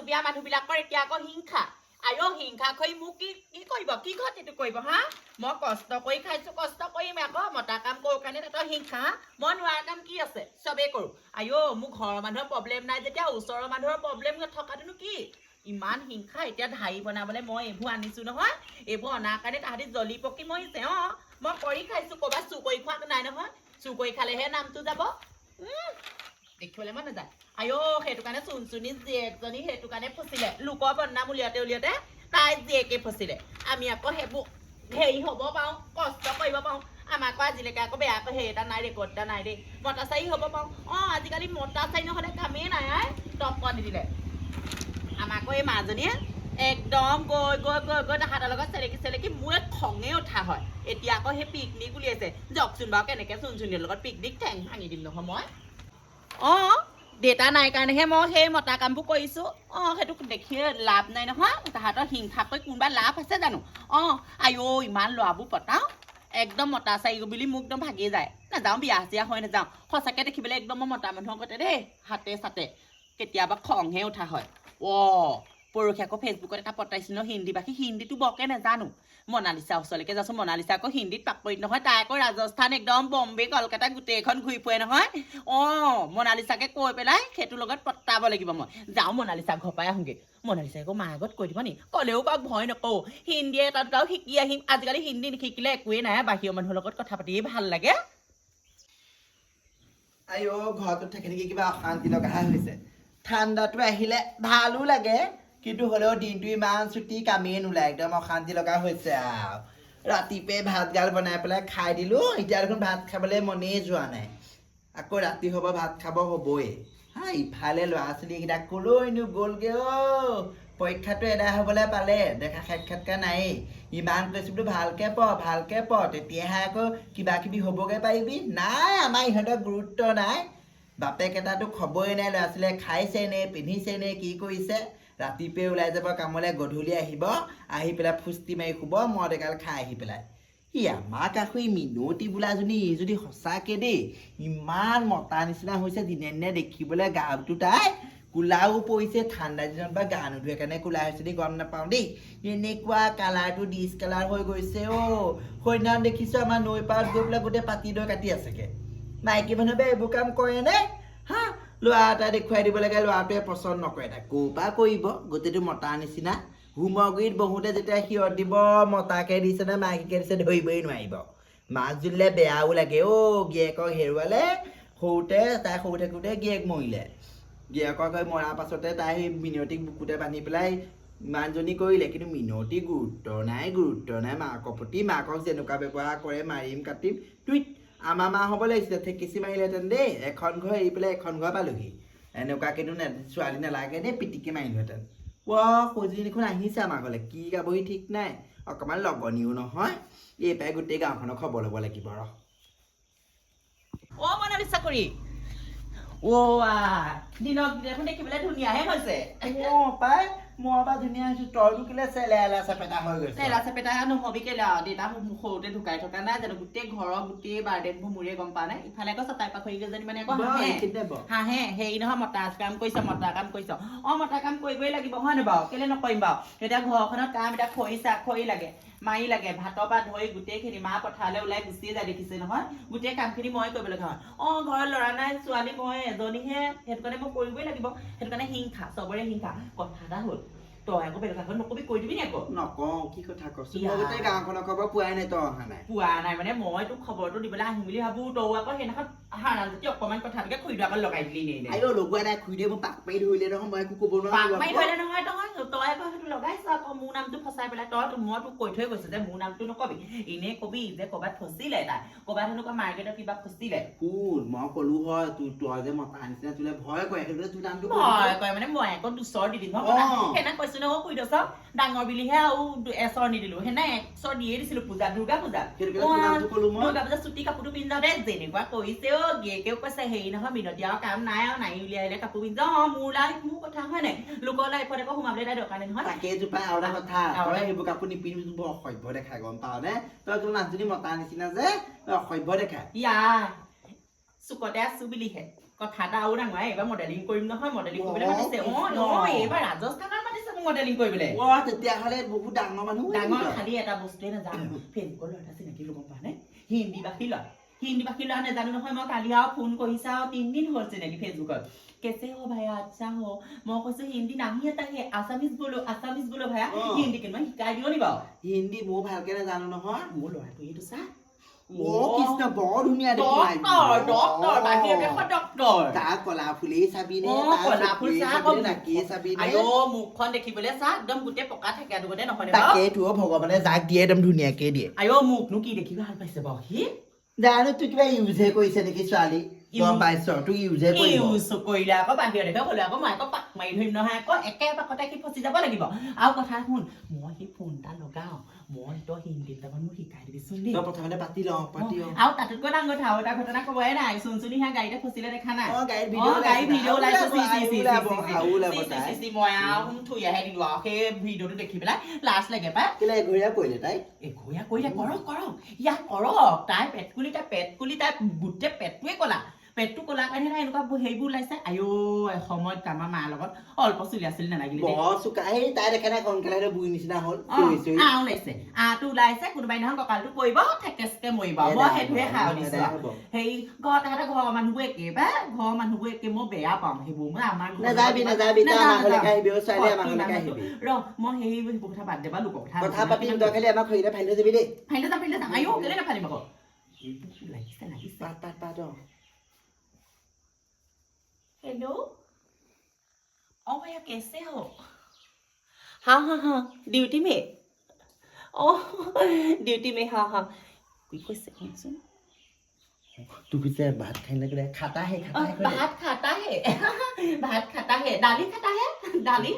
বিয়া মানুহবিলাকৰ এতিয়া আকৌ হিংসা আয়ো হিংসা খৈ মোক কি কৰিব কি ক্ষতিটো কৰিব হা মই কষ্ট কৰি খাইছো কষ্ট কৰিম আকৌ মতা কাম কৰোঁ কাৰণে তহঁতৰ হিংসা মই নোৱাৰা কাম কি আছে চবেই কৰোঁ আয়ো মোৰ ঘৰৰ মানুহৰ প্ৰব্লেম নাই যেতিয়া ওচৰৰ মানুহৰ প্ৰব্লেম থকাটোনো কি ইমান হিংসা এতিয়া ঢাৰি বনাবলৈ মই এইবোৰ আনিছো নহয় এইবোৰ অনাৰ কাৰণে তাহাঁতি জ্বলি পকি মৰিছে মই কৰি খাইছো ক'ৰবাত চুৰ কৰি খোৱাটো নাই নহয় চুৰ কৰি খালেহে নামটো যাব দেখিবলৈ মন নাযায় আয়ো সেইটো কাৰণে চুনচুনি জীয়েকজনী সেইটো কাৰণে ফচিলে লোকৰ বদনাম উলিয়াওতে তাই জীয়েকে ফচিলে আমি আকৌ সেইবোৰ হেৰি হ'ব পাৰোঁ কষ্ট কৰিব পাৰোঁ আমাকো আজিলৈকে আকৌ বেয়া আকৌ হেৰি এটা নাই ৰেকৰ্ড এটা নাই দেই মতা চাৰি হ'ব পাৰোঁ আজিকালি মতা চাৰি নহ'লে কামেই নাই টপ নিদিলে আমাকো এই মাজনীয়ে একদম গৈ তাহাঁতৰ লগত চেলেকি মোৰ খঙে উঠা হয় এতিয়া আকৌ সেই পিকনিক উলিয়াইছে যাওকচোন বাৰু কেনেকৈ চুনচুনিৰ লগত পিকনিক ঠেং ভাঙি দিম নহয় মই দেউতা নাই কাৰণেহে মই সেই মতা কামবোৰ কৰিছোঁ সেইটো দেখিয়ে লাভ নাই নহয় তাহাঁতৰ হিংসা কৰি কোনোবা লাভ আছে জানো আইঅ ইমান ল'ৰাবোৰ পতাওঁ একদম মতা চাৰি বুলি মোক একদম ভাগি যায় নাযাওঁ বিয়া চিয়া হৈ নাযাওঁ সঁচাকৈ দেখিবলৈ একদম মই মতা মানুহৰ আগতে দেই হাতে চাতে কেতিয়াবা খংহে উঠা হয় পৰহি আকৌ ফেচবুকত এটা পতাইছিল ন হিন্দী বাকী হিন্দীটো বৰকৈ নাজানো মনালিছা ওচৰলৈকে যাচোন মনালিছা আকৌ হিন্দীত পাকৰিত নহয় তাই আকৌ ৰাজস্থান একদম বম্বে কলকাতা গোটেইখন ঘূৰি ফুৰে নহয় মনালিছাকে কৈ পেলাই সেইটোৰ লগত পতাব লাগিব মই যাওঁ মনালিছা ঘৰ পৰাই আহোঁগৈ মনালিছাই আকৌ মাৰ আগত কৈ দিব নি ক'লেও কাক ভয় নকওঁ হিন্দীয়ে তাত আৰু শিকি আহিম আজিকালি হিন্দী নিশিকিলে একোৱেই নাই বাহিৰৰ মানুহৰ লগত কথা পাতিয়ে ভাল লাগে আইঅ ঘৰটোত থাকি থাকি কিবা অশান্তি লগা হৈছে ঠাণ্ডাটো আহিলে ভালো লাগে কিন্তু হ'লেও দিনটো ইমান ছুটি কামেই নোলায় একদম অশান্তি লগা হৈছে আৰু ৰাতিপুৱাই ভাতগাল বনাই পেলাই খাই দিলোঁ এতিয়া দেখোন ভাত খাবলৈ মনেই যোৱা নাই আকৌ ৰাতি হ'ব ভাত খাব হ'বই ইফালে ল'ৰা ছোৱালীকেইটা ক'লৈনো গ'লগৈ পৰীক্ষাটো এদায় হ'বলৈ পালে দেখা সাক্ষাৎকাৰ নায়েই ইমান কৈছোঁ বোলো ভালকৈ পঢ় তেতিয়াহে আকৌ কিবা কিবি হ'বগৈ পাৰিবি নাই আমাৰ ইহঁতৰ গুৰুত্ব নাই বাপেক এটাতো খবৰেই নাই ল'ৰা ছোৱালীয়ে খাইছে নে পিন্ধিছে নে কি কৰিছে ৰাতিপুৱাই ওলাই যাব কামলৈ গধূলি আহিব আহি পেলাই ফুষ্টি মাৰি শুব মদ এগাল খাই আহি পেলাই আমাক আকৌ এই মিনতি বোলাজনী যদি সঁচাকৈ দেই ইমান মতা নিচিনা হৈছে দিনে দিনে দেখিবলৈ গাটো তাই কোলাও পৰিছে ঠাণ্ডা দিনত বা গা নুধুৱে কাৰণে কোলা হৈছে নেকি গম নাপাওঁ দেই এনেকুৱা কালাৰটো ডিচ কালাৰ হৈ গৈছে সৈন্যান দেখিছোঁ আমাৰ নৈ পাৰত গৈ পেলাই গোটেই পাতি দৈ কাটি আছেগৈ মাইকী মানুহে এইবোৰ কাম কৰেনে ল'ৰা এটা দেখুৱাই দিব লাগে ল'ৰাটোৱে পচন্দ নকৰে তাই ক'ৰ পৰা কৰিব গোটেইটো মতা নিচিনা হোমগুৰিত বহুতে যেতিয়া সিহঁত দিব মতাকে দিছে নে মাইকীকে দিছে ধৰিবই নোৱাৰিব মাছ জুলিলে বেয়াও লাগে গিয়েকক হেৰুৱালে তাই সৰু থাকোঁতে গিয়েক মৰিলে গিয়েকক মৰাৰ পাছতে তাই মিনতিক বুকুতে বান্ধি পেলাই ইমানজনী কৰিলে কিন্তু মিনতি গুৰুত্ব নাই মাকৰ প্ৰতি মাকক যেনেকুৱা ব্যৱহাৰ কৰে মাৰিম কাটিম আমাৰ মা হ'ব লাগিছিলে ঠেকিচি মাৰিলেহেঁতেন দেই এখন ঘৰ এৰি পেলাই এখন ঘৰ পালোহি এনেকুৱা কিন্তু ছোৱালী নালাগে দেই পিটিকি মাৰিলোহেঁতেন সজনী দেখোন আহিছে আমাৰ ঘৰলৈ কি গাবহি ঠিক নাই অকণমান লগনীও নহয় এই পাই গোটেই গাঁওখনৰ খবৰ ল'ব লাগিব মনালিছা কৰি দিনক দেখোন দেখিবলৈ ধুনীয়াহে হৈছে পাই মই বা ধুনীয়া হৈছো তইতো কেলে চেলেলা চেপেটা হৈ গৈছে চেলা চেপেটা নহবি কেলে দেউতা সৰুতে ঢুকাই থকা নাই জানো গোটেই ঘৰৰ গোটেই বাৰ্ডেনবোৰ মোৰে গম পোৱা নাই ইফালে আকৌ চতাই পাখৰি কেইজনী মানে আকৌ হাঁহে হেৰি নহয় মতা কাম কৰিছ মতা কাম কৰিবই লাগিব হয় নে বাৰু কেলে নকৰিম বাৰু এতিয়া ঘৰখনত কাম এতিয়া খৰি লাগে মাৰি লাগে ভাতৰ পৰা ধৰি গোটেইখিনি মা পথাৰলৈ ওলাই গুচিয়ে যায় দেখিছে নহয় গোটেই কামখিনি মই কৰিব লগা হয় ঘৰত ল'ৰা নাই ছোৱালী মই এজনীহে সেইটো কাৰণে মই কৰিবই লাগিব সেইটো কাৰণে হিংসা চবৰে হিংসা কথা এটা হ'ল তই আকৌ বেলেগ এখন নকবি কৈ দিবি নি আকৌ নকওঁ কি কথা কৈছোঁ গোটেই গাঁওখনৰ খবৰ পোৱাই নাই তই অহা নাই পোৱা নাই মানে মই তোক খবৰটো দিবলৈ আহিম বুলি ভাবো তই আকৌ সেইদিনাখন হাৰাম যদি অকণমান কথাটোকে খুৰীটো আকৌ লগাই দিলি নে লগোৱা নাই খুৰীদেৱে মোক পাক মাৰি ধৰিলে নহয় মই একো ক'ব নোৱাৰো পাক মাৰি ধৰিলে নহয় তই আকৌ সেইটো লগাইছ আকৌ মোৰ নামটো ফচাই পেলাই মই তোক কৈ থৈ গৈছো যে মোৰ নামটো নকবি এনেই কবি যে ক'ৰবাত ফচিলে তাই ক'ৰবাত এনেকুৱা মাৰ্কেটত কিবা ফচিলে শুন মই ক'লো হয় তই যে মতা নিচিনা তোলে ভয় কৰে সেইটো তোৰ নামটো ভয় কৰে মানে মই আকৌ দুচৰ দি দিম সেইদিনা কৈছো ন খুৰী দছ ডাঙৰ বিলিহে আৰু এচৰ নিদিলো সেইদিনা একচৰ দিয়ে দিছিলো দুৰ্গা পূজা চুটি কাপোৰটো পিন্ধাওতে যেনেকুৱা কৰিছে গিয়েকেও কৈছে হেৰি নহয় মিনতি আৰু কাম নাই আৰু নাই উলিয়াই আহিলে কাপোৰ পিন্ধা মোৰ কথা হয় নাই লোকৰ লাইফত আকৌ সোমাবলৈ তাই দৰকাৰ নাই নহয় তাকে জোপাই আৰু এটা কথা তই সেইবোৰ কাপোৰ নিপিন্ধিবি বৰ অসভ্য দেখা গম পাৱ নে তই তোৰ নাচজনী মতা নিচিনা যে অসভ্য দেখা চুকতে আছো বুলিহে কথা এটা আৰু ডাঙৰ এইবাৰ মডেলিং কৰিম নহয় মডেলিং কৰিবলৈ মাতিছে এইবাৰ ৰাজস্থানত মাতিছে মোক মডেলিং কৰিবলৈ তেতিয়াহ'লে বহুত ডাঙৰ মানুহ ডাঙৰ খালি এটা বস্তুৱে নাজানো ফেচবুকৰ ল'ৰা এটা চিনাকি ল'ব পৰা নাই হিন্দী ভাষী ল'ৰা নাজানো নহয় মই কালি আৰু ফোন কৰিছা আৰু 3 দিন হ'ল চিনাকি ফেচবুকত कैसे हो भैया अच्छा हो মই কৈছো হিন্দী নাহি এটা হে আসামিজ বলো ভায়া হিন্দী কেনে শিকাই দিও নি বাৰু হিন্দী মই ভালকে নাজানো নহয় মোৰ ল'ৰাটো এইটো চা কৃষ্ণ বৰ ধুনীয়া ডক্টৰ বাহিৰৰ দেশৰ ডক্টৰ তাৰ কলা ফুলেই চাবিনে কলা ফুল চা নাকিয়ে চাবিনে আয়ো মুখখন দেখিবলৈ চা একদম গোটেই পকা থাকে দুগতে নহয় তাকেইতো ভগৱানে যাক দিয়ে একদম ধুনীয়াকে দিয়ে আয়ো মুখনো কি দেখি ভাল পাইছে বাৰু সি জানো তুই কিবা ইউজে কৰিছে নেকি ছোৱালী গম পাইছ তুই ইউজে কৰিলে আকৌ বাহিৰৰ দেশে হ'লে আকৌ মই আকৌ পাক মাৰি ধৰিম নহয় আকৌ একে পাকতে সি ফচি যাব লাগিব আৰু কথা শুন মই সি ফোন এটা লগাও মই তই হিন্দী দুটামান মোক শিকাই দিবিচোন দেই প্ৰথমতে পাতি লওঁ আৰু তাতোতকৈ ডাঙৰ কথা আৰু এটা ঘটনা ক'বই নাই চুনচুনি হা গাড়ীতে ফচিলে দেখা নাই গাড়ীৰ ভিডিঅ' ওলাইছে মই আৰু থৈ আহে দিলো আৰু সেই ভিডিঅ'টো দেখি পেলাই লাজ লাগে পাই কেলে এঘৰীয়া কৰিলে তাই এঘৰীয়া কৰিলে কৰক ইয়াক কৰক তাই পেটকুলি তাই গোটেই পেটটোৱে ক'লা পেটটো ক'লা কাৰণে নাই এনেকুৱা হেৰিবোৰ ওলাইছে আয়ো এসময়ত আমাৰ মাৰ লগত অল্প চুলি আছিল নালাগিলে তাই দেখা নাই কংকেলাইতে বুই নিচিনা হ'ল ওলাইছে আঁটো ওলাইছে কোনোবাই নহয় কঁকালটো পৰিব থেকেচকে মৰিব মই সেইটোহে খাই দিছো হেৰি তাহাঁতৰ ঘৰৰ মানুহবোৰ একে মই বেয়া পাওঁ সেইবোৰ মই আমাৰ মই সেইবোৰ কথা বাদ দেবা লোকৰ কথা পাতি খালি আমাক খুৰিলে ফাইলে যাবি দেই ফাইলে যাম আয়ো কেলে নাফালিম আকৌ লাগিছে পাত हेलो ओ भैया कैसे हो हाँ ड्यूटी में हाँ कोई सेकंड सुन तू पीछे भात खाने के लिए खाता है भात खाता है दाली खाता है दाली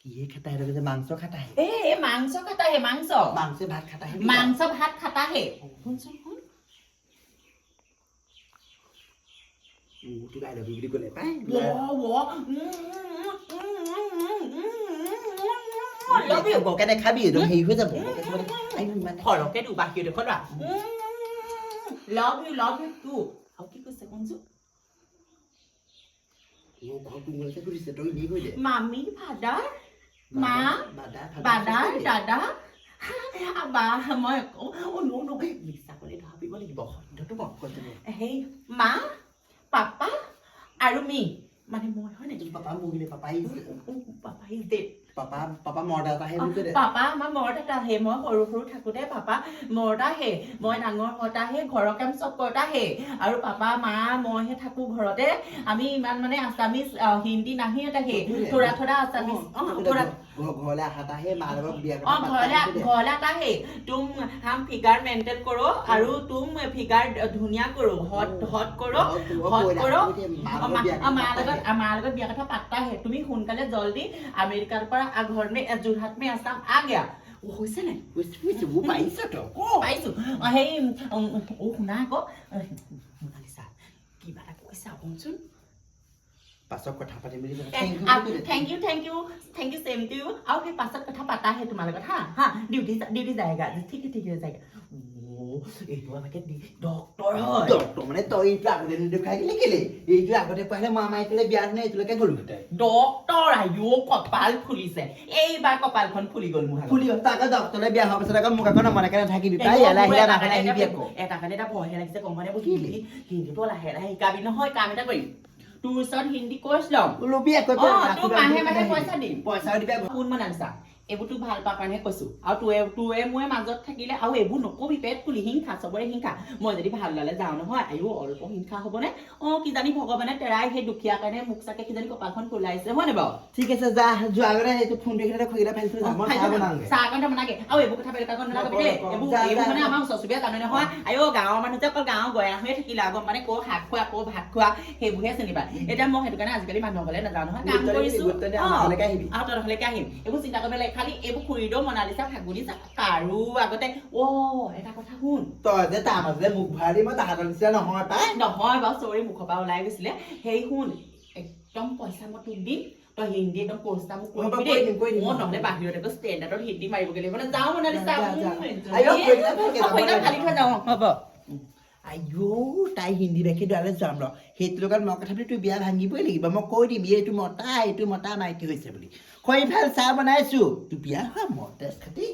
ये खाता है तो मांस खाता है मांस खाता है मांस भात खाता है मांस भात खाता है सुन तू I love you বুলি ক'লে পাই love you বকেনে খাবি তো হেই হৈ যাব খৰকে দু বাকি দেখো না love you too আৰু কি কৈছে কোনজু ও ঘৰটো মলতে কৰিছে তই নি হৈ দে মামি ফাদাৰ মা বাদাৰ দাদা আবা মই নো লিসা ক'লে ভাবিব লাগিব হয়তো বক কৈছে হেই মা পাপা আৰু মি মানে মই হয় নেকি পাপা মুগিলে পাপা ইজ ডেড পাপা মৰ্ডাটা হে বুলি দে পাপা আমাৰ মৰ্ডাটা হে মই সৰু থাকোতে পাপা মৰ্ডা হে মই ডাঙৰ হতা হে ঘৰৰ কাম চব কৰতা হে আৰু পাপা মা মই হে থাকো ঘৰতে আমি ইমান মানে আসামিজ হিন্দী নাহি এটা হে থোড়া আসামিজ থোড়া ঘৰলে আহাটা হে মাৰ লগত বিয়া ঘৰলে আটা হে तुम हम फिगर मेंटेन करो আৰু तुम फिगर ধুনিয়া करो हॉट करो আমাৰ লগত বিয়া কথা পাতা হে তুমি সোনকালে জলদি আমেৰিকাৰ পৰা ঘৰ মে যোৰহাট মে আসাম आ गया ও হৈছে নে ও পাইছ তো পাইছো হেই ও শুনা আকৌ মোনালিসা কিবা এটা কৈছা শুনচোন পাছত কথা পাতিম বুলি thank you same to you आओ के पाছত কথা পাতা है तुम्हारे লগত हां ड्यूटी जाएगा ठीक है जाएगा ओ এইটো আমাকে ডক্টৰ মানে তই এইটো আগতে দেখাই দিলে কেলে এইটো আগতে পাইলে মামাই কেলে বিয়া নে এইটোলৈকে গ'লো হেতে ডক্টৰ আয়ো কপাল ফুলিছে এইবাৰ কপালখন ফুলি গ'ল মোৰ ফুলি তাকে ডক্টৰলে বিয়া হোৱাৰ পিছত আকৌ মোক আকৌ নমনে কেনে থাকিবি তাই এলা আহিলা নাহে আহিবি আকৌ এটা কাৰণে এটা ভয় লাগিছে কম মানে বুজিলি কিন্তু লাহে লাহে শিকাবি নহয় কাম এটা কৰিম তোৰ ওচৰত হিন্দী কোৰ্চ ল'ম লবি আকৌ তোৰ মাহে পইচা দিম পইচা দিবা কোন মান আনছা এইবোৰ তো ভাল পা কাৰণে কৈছো আৰু তোৱে মই মাজত থাকিলে আৰু এইবোৰ নকবি পেট ফুলি হিংসা চবৰে হিংসা মই যদি ভাল লালে যাও নহয় আয়ো অল্প হিংসা হ'বনে কি জানি ভগৱানে তেৰাই সেই দুখীয়া কাৰণে মুখ চাকে কি জানি কপালখন খোলাইছে হয়নে বাৰু ঠিক আছে যা যোৱা গৰে এইটো ফোন দেখিলে খুইলা ফাইল থৈ যাম মই চাহ বনাওগে চাহ কাৰণে বনাগে আৰু এইবোৰ কথা বেলেগ কাকত নালাগে দেই এইবোৰ মানে আমাৰ ওচৰ-চুবুৰীয়া জানে নহয় আয়ো গাঁৱৰ মানুহ যে অকল গাঁৱৰ গয়া হৈ থাকিলা গম মানে কো শাক খোৱা কো ভাত খোৱা সেইবোৰহে চিনিবা এতিয়া মই সেইটো কাৰণে আজিকালি মানুহ হ'লে নাজানো নহয় কাম কৰিছো আৰু তহঁতলৈকে আহিম এইবোৰ চিন্তা কৰিব লাগে খালি এইবোৰ খুৰিদো মনালিসা ফাগুনি কাৰু আগতে এটা কথা শুন তই যে তাৰ মাজে মুখ ভাৰি মই তাহাঁতৰ নিচিনা নহয় পাই নহয় বাৰু চৰি মুখৰ পৰা ওলাই গৈছিলে সেই শুন একদম পইচা মই তোক দিম তই হিন্দী একদম কোৰ্চটা মোক কৰি মই নহ'লে বাহিৰত একো ষ্টেণ্ডাৰ্ডত হিন্দী মাৰিবগৈ লাগিব মানে যাওঁ মনালিসা খালি থৈ যাওঁ হ'ব আইও তাই হিন্দী দেখি দালে যাম ৰ সেইটো লগত মই কথা তুই বিয়া ভাঙিবই লাগিব মই কৈ দিম এইটো মতা মাইকী হৈছে বুলি কৈ ভাল চাহ বনাইছো তুই বিয়া হোৱা মই তেজ খাতি